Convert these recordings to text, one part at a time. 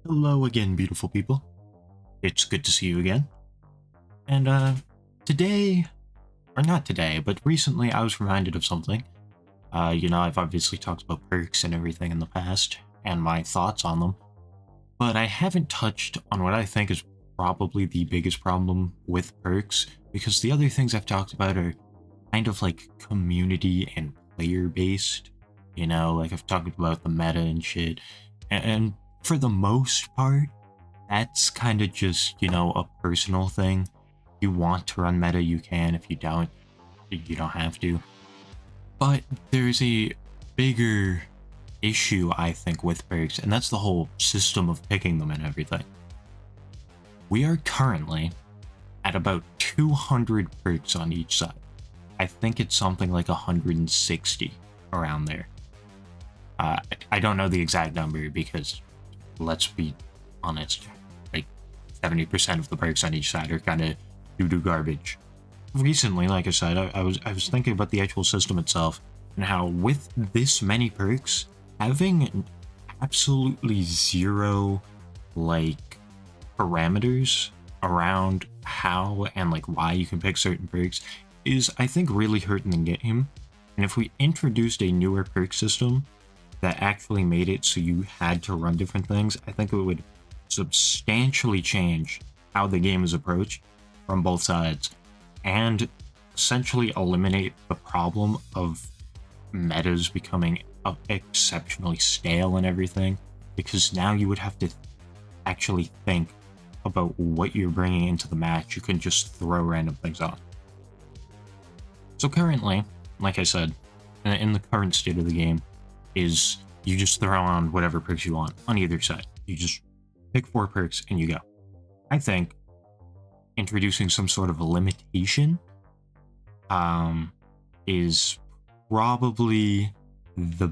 Hello again, beautiful people. It's good to see you again. And today, or not today, but recently I was reminded of something. I've obviously talked about perks and everything in the past, and my thoughts on them, but I haven't touched on what I think is probably the biggest problem with perks, because the other things I've talked about are kind of like community and player based. Like I've talked about the meta and shit, and for the most part, that's kind of just, a personal thing. If you want to run meta, you can. If you don't, you don't have to. But there's a bigger issue, I think, with perks, and that's the whole system of picking them and everything. We are currently at about 200 perks on each side. I think it's something like 160 around there. I don't know the exact number because, let's be honest, like 70% of the perks on each side are kind of doo-doo garbage. Recently, like I said, I was thinking about the actual system itself and how with this many perks, having absolutely zero like parameters around how and like why you can pick certain perks is, I think, really hurting the game. And if we introduced a newer perk system that actually made it so you had to run different things, I think it would substantially change how the game is approached from both sides and essentially eliminate the problem of metas becoming exceptionally stale and everything, because now you would have to actually think about what you're bringing into the match. You can just throw random things on. So currently, like I said, in the current state of the game, is you just throw on whatever perks you want on either side. You just pick 4 perks and you go. I think introducing some sort of a limitation is probably the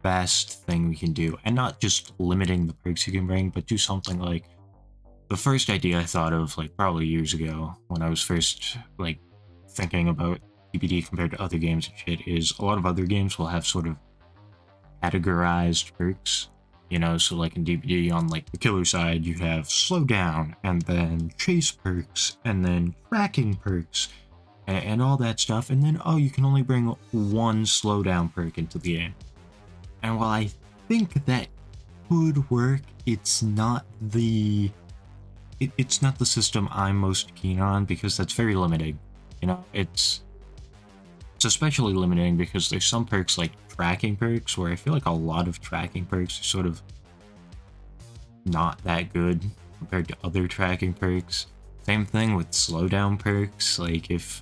best thing we can do. And not just limiting the perks you can bring, but do something like the first idea I thought of like probably years ago when I was first like thinking about DBD compared to other games and shit is a lot of other games will have sort of categorized perks, so like in DBD on like the killer side you have slow down and then chase perks and then tracking perks and all that stuff, and then you can only bring one slow down perk into the game. And while I think that could work, it's not the system I'm most keen on, because that's very limiting. It's especially limiting because there's some perks like tracking perks where I feel like a lot of tracking perks are sort of not that good compared to other tracking perks. Same thing with slowdown perks. Like if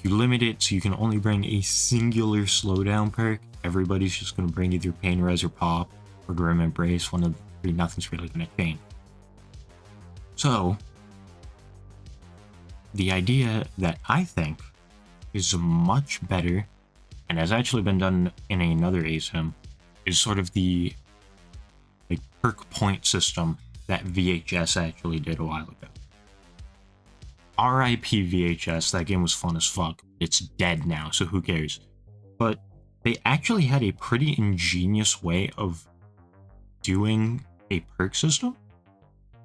you limit it so you can only bring a singular slowdown perk, everybody's just going to bring either Pain Res or Pop or Grim Embrace. One of the three, nothing's really going to change. So the idea that I think is much better and has actually been done in another ASIM is sort of the like perk point system that VHS actually did a while ago. RIP VHS, that game was fun as fuck. It's dead now, so who cares? But they actually had a pretty ingenious way of doing a perk system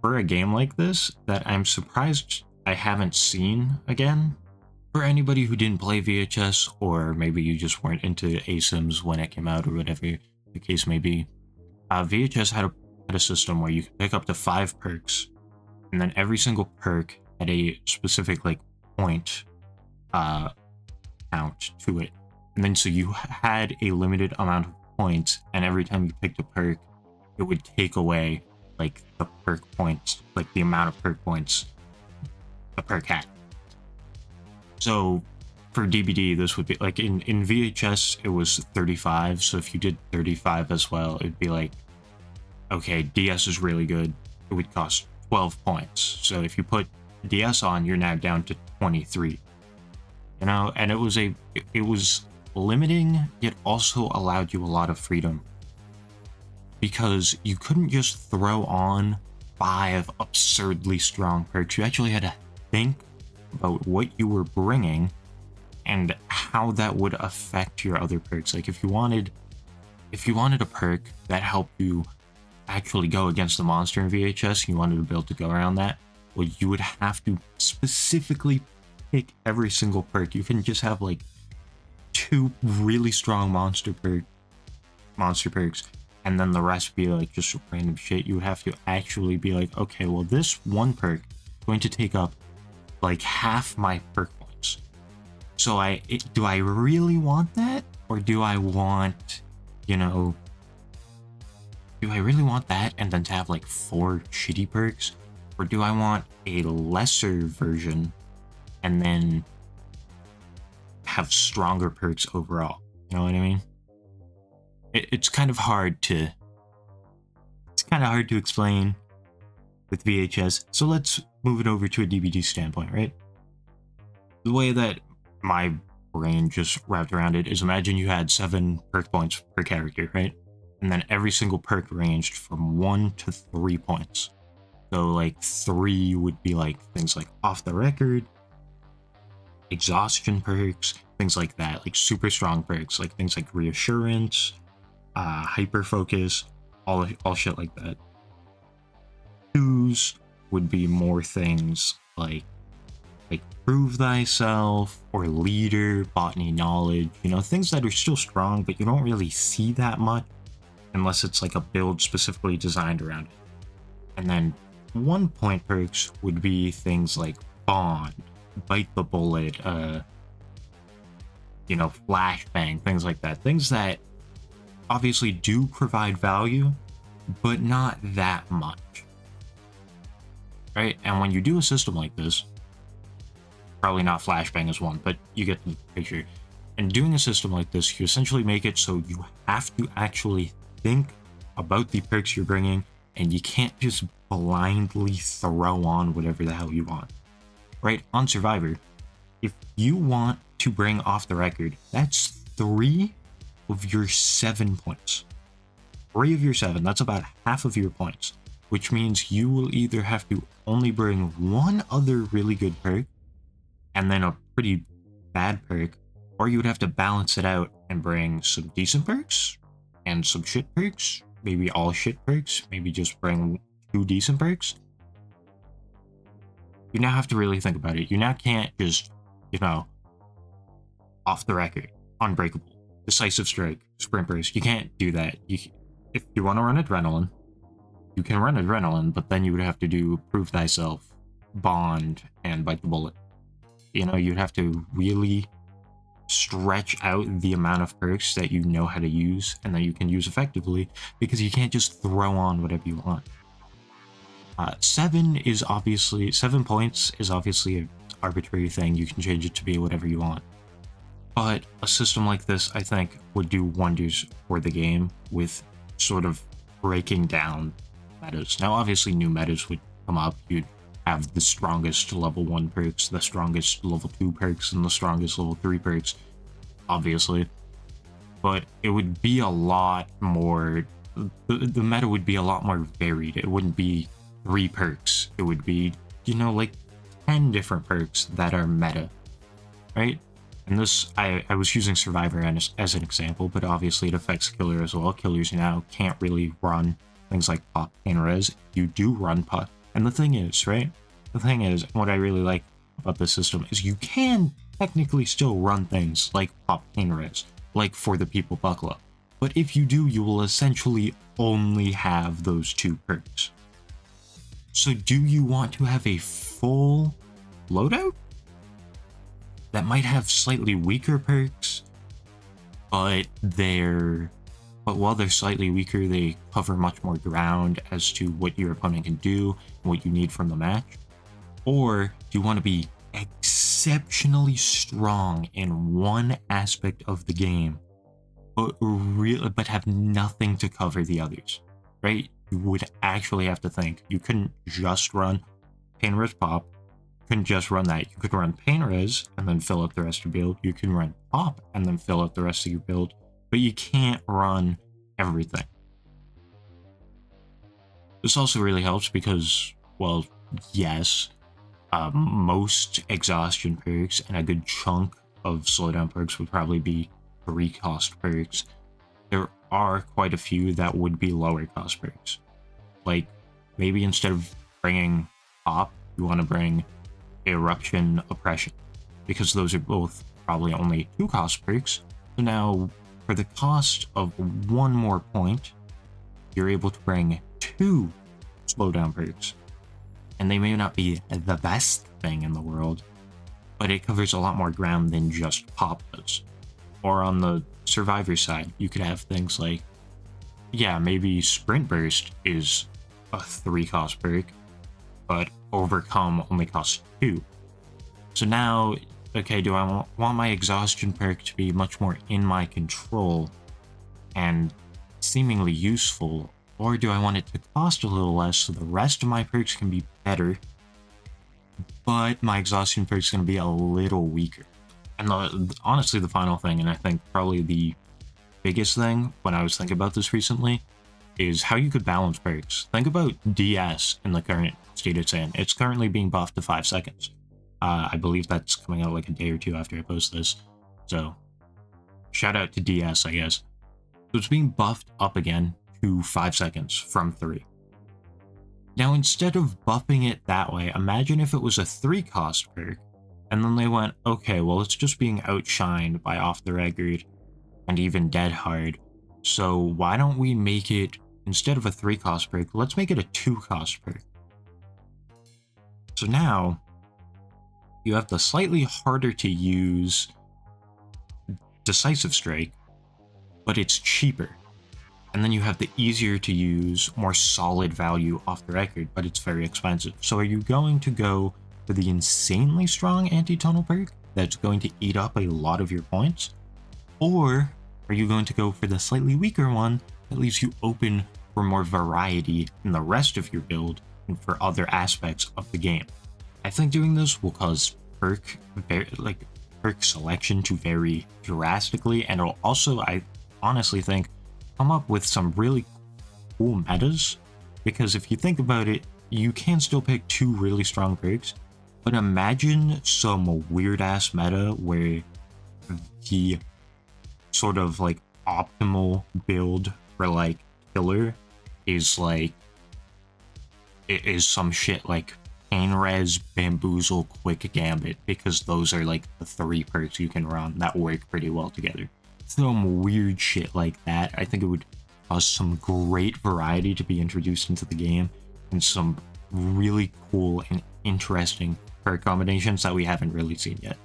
for a game like this that I'm surprised I haven't seen again. For anybody who didn't play VHS, or maybe you just weren't into ASIMs when it came out or whatever the case may be, VHS had a system where you could pick up to 5 perks, and then every single perk had a specific like point count to it. And then so you had a limited amount of points, and every time you picked a perk, it would take away like the perk points, like the amount of perk points a perk had. So for DBD, this would be like in VHS, it was 35. So if you did 35 as well, it'd be like, okay, DS is really good. It would cost 12 points. So if you put DS on, you're now down to 23. And it was limiting, yet also allowed you a lot of freedom, because you couldn't just throw on 5 absurdly strong perks. You actually had to think about what you were bringing and how that would affect your other perks. Like if you wanted a perk that helped you, I actually go against the monster in VHS and you wanted to be able to go around that, well, you would have to specifically pick every single perk. You can just have like 2 really strong monster perks, and then the rest be like just random shit. You would have to actually be like, okay, well, this one perk is going to take up like half my perk points. So do I really want that? Or do I want, you know, do I really want that and then to have like 4 shitty perks? Or do I want a lesser version and then have stronger perks overall? You know what I mean? It's kind of hard to explain with VHS. So let's move it over to a DBD standpoint, right? The way that my brain just wrapped around it is, imagine you had 7 perk points per character, right? And then every single perk ranged from 1 to 3 points. So like 3 would be like things like off the record, exhaustion perks, things like that, like super strong perks, like things like reassurance, hyper focus, all shit like that. 2s would be more things like prove thyself or leader, botany knowledge, you know, things that are still strong, but you don't really see that much unless it's like a build specifically designed around it. And then 1 point perks would be things like bond, bite the bullet, you know, flashbang, things like that. Things that obviously do provide value, but not that much. Right? And when you do a system like this, probably not flashbang as one, but you get the picture. And doing a system like this, you essentially make it so you have to actually think about the perks you're bringing, and you can't just blindly throw on whatever the hell you want. Right? On Survivor, if you want to bring off the record, that's 3 of your 7 points. 3 of your 7, that's about half of your points, which means you will either have to only bring 1 other really good perk and then a pretty bad perk, or you would have to balance it out and bring some decent perks and some shit perks, maybe all shit perks, maybe just bring 2 decent perks. You now have to really think about it. You now can't just, you know, off the record, unbreakable, decisive strike, sprint burst. You can't do that. If you want to run adrenaline, you can run adrenaline, but then you would have to do prove thyself, bond, and bite the bullet. You know, you'd have to really stretch out the amount of perks that you know how to use and that you can use effectively, because you can't just throw on whatever you want. 7 points is obviously an arbitrary thing. You can change it to be whatever you want. But a system like this, I think, would do wonders for the game with sort of breaking down metas. Now, obviously, new metas would come up. You'd have the strongest level 1 perks, the strongest level 2 perks, and the strongest level 3 perks, obviously. But it would be a lot more... The meta would be a lot more varied. It wouldn't be 3 perks. It would be, you know, like 10 different perks that are meta, right? And this, I was using Survivor as an example, but obviously it affects Killer as well. Killers now can't really run things like Pop and Res. You do run Pop. And the thing is, right? The thing is, what I really like about this system is you can technically still run things like Pop and Res, like For the People Buckle Up. But if you do, you will essentially only have those 2 perks. So do you want to have a full loadout that might have slightly weaker perks, but while they're slightly weaker, they cover much more ground as to what your opponent can do and what you need from the match? Or do you want to be exceptionally strong in one aspect of the game, but have nothing to cover the others, right? You would actually have to think. You couldn't just run Pain Res Pop. You couldn't just run that. You could run Pain Res and then fill up the rest of your build. You can run Pop and then fill up the rest of your build. But you can't run everything. This also really helps because, well, yes, most exhaustion perks and a good chunk of slowdown perks would probably be 3 cost perks. There are quite a few that would be lower cost perks. Like, maybe instead of bringing Pop, you want to bring Eruption Oppression, because those are both probably only 2 cost perks. So now, for the cost of 1 more point, you're able to bring 2 slowdown perks. And they may not be the best thing in the world, but it covers a lot more ground than just Pop does. Or on the Survivor side, you could have things like, yeah, maybe Sprint Burst is a 3 cost perk, but Overcome only costs 2. So now, okay, do I want my Exhaustion perk to be much more in my control and seemingly useful, or do I want it to cost a little less so the rest of my perks can be better, but my Exhaustion perk is going to be a little weaker? And honestly, the final thing, and I think probably the biggest thing when I was thinking about this recently, is how you could balance perks. Think about DS in the current state it's in. It's currently being buffed to 5 seconds. I believe that's coming out like a day or 2 after I post this. So, shout out to DS, I guess. So it's being buffed up again to 5 seconds from 3. Now, instead of buffing it that way, imagine if it was a 3 cost perk, and then they went, okay, well, it's just being outshined by Off the Record and even Dead Hard. So why don't we make it, instead of a 3 cost perk, let's make it a 2 cost perk. So now, you have the slightly harder to use Decisive Strike, but it's cheaper. And then you have the easier to use, more solid value Off the Record, but it's very expensive. So are you going to go for the insanely strong anti-tunnel perk that's going to eat up a lot of your points? Or are you going to go for the slightly weaker one that leaves you open for more variety in the rest of your build and for other aspects of the game? I think doing this will cause perk selection to vary drastically, and it'll also, I honestly think, come up with some really cool metas, because if you think about it, you can still pick 2 really strong perks, but imagine some weird ass meta where the sort of like optimal build for like killer is like, it is some shit like Pain Res, Bamboozle, Quick Gambit, because those are like the 3 perks you can run that work pretty well together. Some weird shit like that. I think it would cause some great variety to be introduced into the game, and some really cool and interesting perk combinations that we haven't really seen yet.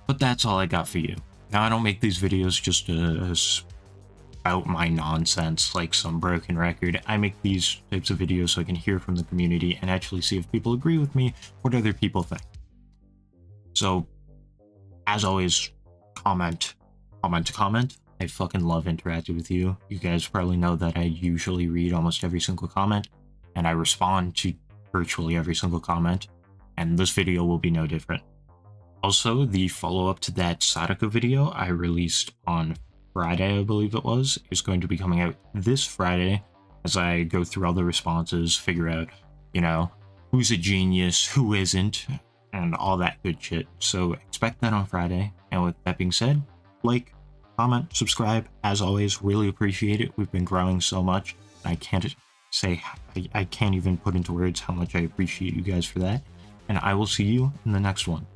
But that's all I got for you. Now, I don't make these videos just to spout my nonsense like some broken record. I make these types of videos so I can hear from the community and actually see if people agree with me, what other people think. So, as always, comment. I fucking love interacting with you. You guys probably know that I usually read almost every single comment, and I respond to virtually every single comment, and this video will be no different. Also, the follow-up to that Sadako video I released on Friday, I believe it was, is going to be coming out this Friday as I go through all the responses, figure out, you know, who's a genius, who isn't, and all that good shit. So expect that on Friday. And with that being said, like, comment, subscribe, as always, really appreciate it. We've been growing so much. I can't even put into words how much I appreciate you guys for that. And I will see you in the next one.